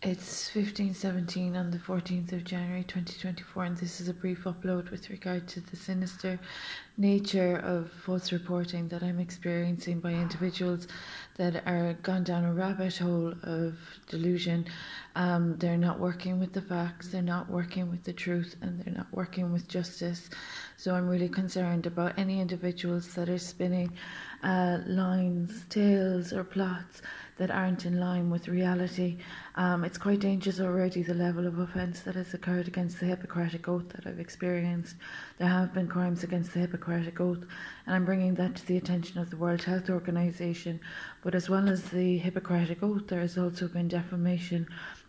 It's 15:17 on the 14th of January 2024, and this is a brief upload with regard to the sinister nature of false reporting that I'm experiencing by individuals that are gone down a rabbit hole of delusion. They're not working with the facts, they're not working with the truth, and they're not working with justice. So I'm really concerned about any individuals that are spinning lines, tales, or plots that aren't in line with reality. It's quite dangerous already, the level of offence that has occurred against the Hippocratic Oath that I've experienced. There have been crimes against the Hippocratic Oath, and I'm bringing that to the attention of the World Health Organization. But as well as the Hippocratic Oath, there has also been defamation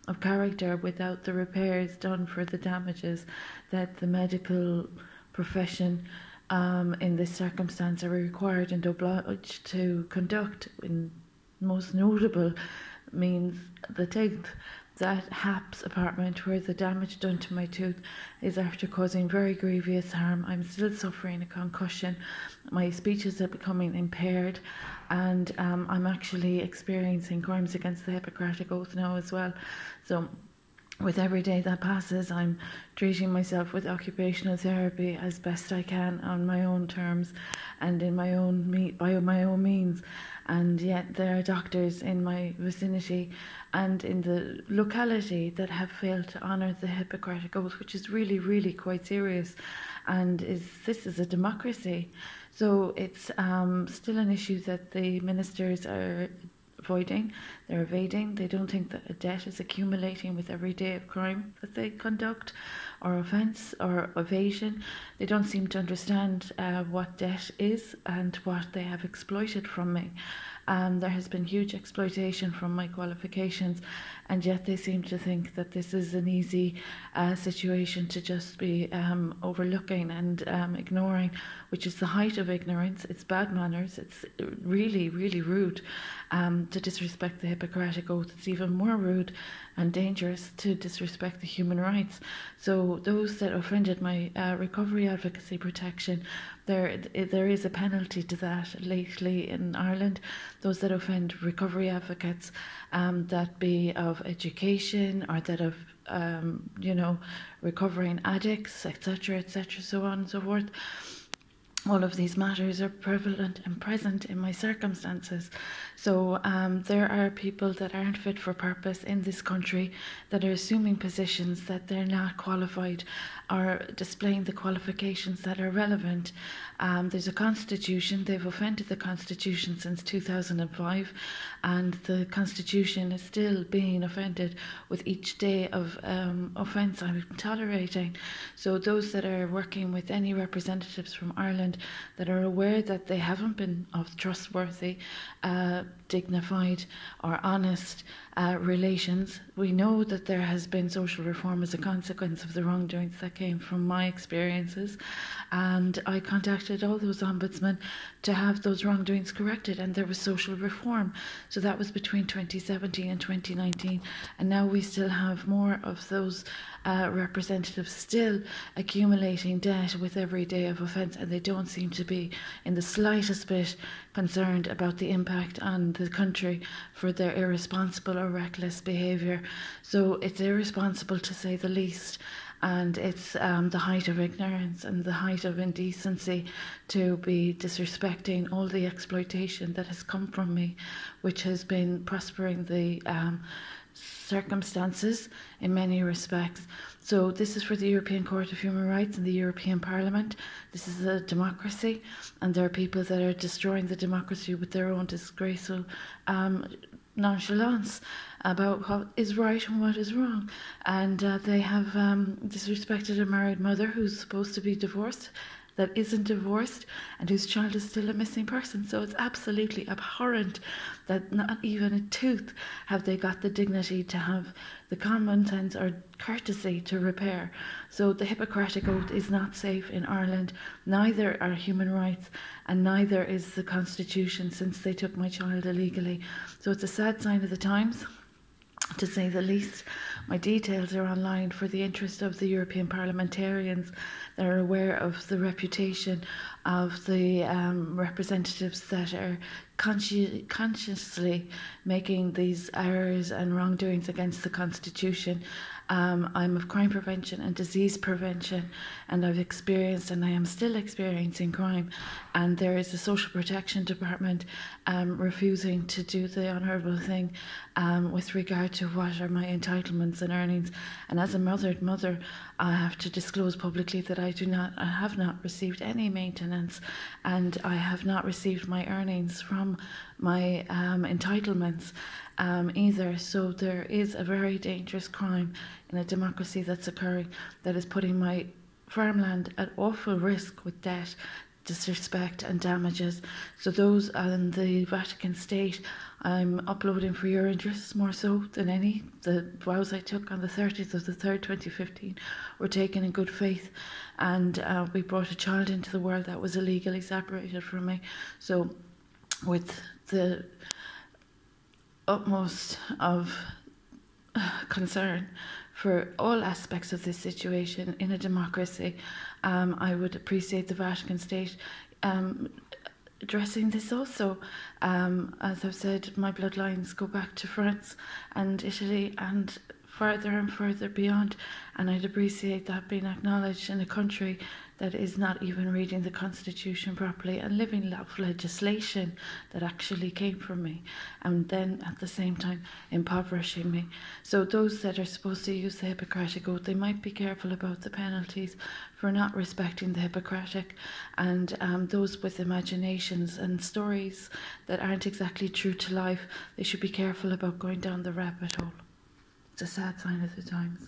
of character without the repairs done for the damages that the medical profession in this circumstance are required and obliged to conduct. In most notable means the tooth. That HAPS apartment where the damage done to my tooth is after causing very grievous harm. I'm still suffering a concussion. My speeches are becoming impaired, and I'm actually experiencing crimes against the Hippocratic Oath now as well. So with every day that passes, I'm treating myself with occupational therapy as best I can on my own terms and in my own by my own means. And yet there are doctors in my vicinity and in the locality that have failed to honour the Hippocratic Oath, which is really, really quite serious. And this is a democracy. So it's still an issue that the ministers are avoiding, they're evading. They don't think that a debt is accumulating with every day of crime that they conduct, or offence, or evasion. They don't seem to understand what debt is and what they have exploited from me. There has been huge exploitation from my qualifications, and yet they seem to think that this is an easy situation to just be overlooking and ignoring, which is the height of ignorance. It's bad manners. It's really, really rude to disrespect the Hippocratic Oath. It's even more rude and dangerous to disrespect the human rights. So those that offended my recovery advocacy protection, there is a penalty to that lately in Ireland. Those that offend recovery advocates, that be of education or that of recovering addicts, etc., so on and so forth. All of these matters are prevalent and present in my circumstances. So there are people that aren't fit for purpose in this country that are assuming positions that they're not qualified or displaying the qualifications that are relevant. There's a constitution. They've offended the constitution since 2005, and the constitution is still being offended with each day of offence I'm tolerating. So those that are working with any representatives from Ireland that are aware that they haven't been of trustworthy, dignified or honest relations. We know that there has been social reform as a consequence of the wrongdoings that came from my experiences, and I contacted all those ombudsmen to have those wrongdoings corrected, and there was social reform. So that was between 2017 and 2019, and now we still have more of those representatives still accumulating debt with every day of offence, and they don't seem to be in the slightest bit concerned about the impact on the country for their irresponsible or reckless behaviour. So it's irresponsible to say the least, and it's the height of ignorance and the height of indecency to be disrespecting all the exploitation that has come from me, which has been prospering the circumstances in many respects. So this is for the European Court of Human Rights and the European Parliament. This is a democracy, and there are people that are destroying the democracy with their own disgraceful nonchalance about what is right and what is wrong. And they have disrespected a married mother who's supposed to be divorced, that isn't divorced, and whose child is still a missing person. So it's absolutely abhorrent that not even a tooth have they got the dignity to have the common sense or courtesy to repair. So the Hippocratic Oath is not safe in Ireland, neither are human rights, and neither is the Constitution, since they took my child illegally. So it's a sad sign of the times, to say the least. My details are online for the interest of the European parliamentarians that are aware of the reputation of the representatives that are consciously making these errors and wrongdoings against the Constitution. I'm of crime prevention and disease prevention, and I've experienced and I am still experiencing crime, and there is a social protection department refusing to do the honourable thing with regard to what are my entitlements and earnings. And as a murdered mother, I have to disclose publicly that I have not received any maintenance, and I have not received my earnings from my entitlements either. So there is a very dangerous crime in a democracy that's occurring, that is putting my farmland at awful risk with debt, disrespect and damages. So those in the Vatican State, I'm uploading for your interests more so than any. The vows I took on the 30th of the 3rd, 2015 were taken in good faith, and we brought a child into the world that was illegally separated from me. So with the utmost of concern for all aspects of this situation in a democracy, I would appreciate the Vatican State addressing this also. As I've said, my bloodlines go back to France and Italy and further beyond, and I'd appreciate that being acknowledged in a country that is not even reading the Constitution properly and living off legislation that actually came from me, and then at the same time impoverishing me. So those that are supposed to use the Hippocratic Oath, they might be careful about the penalties for not respecting the Hippocratic, and those with imaginations and stories that aren't exactly true to life, they should be careful about going down the rabbit hole. It's a sad sign of the times.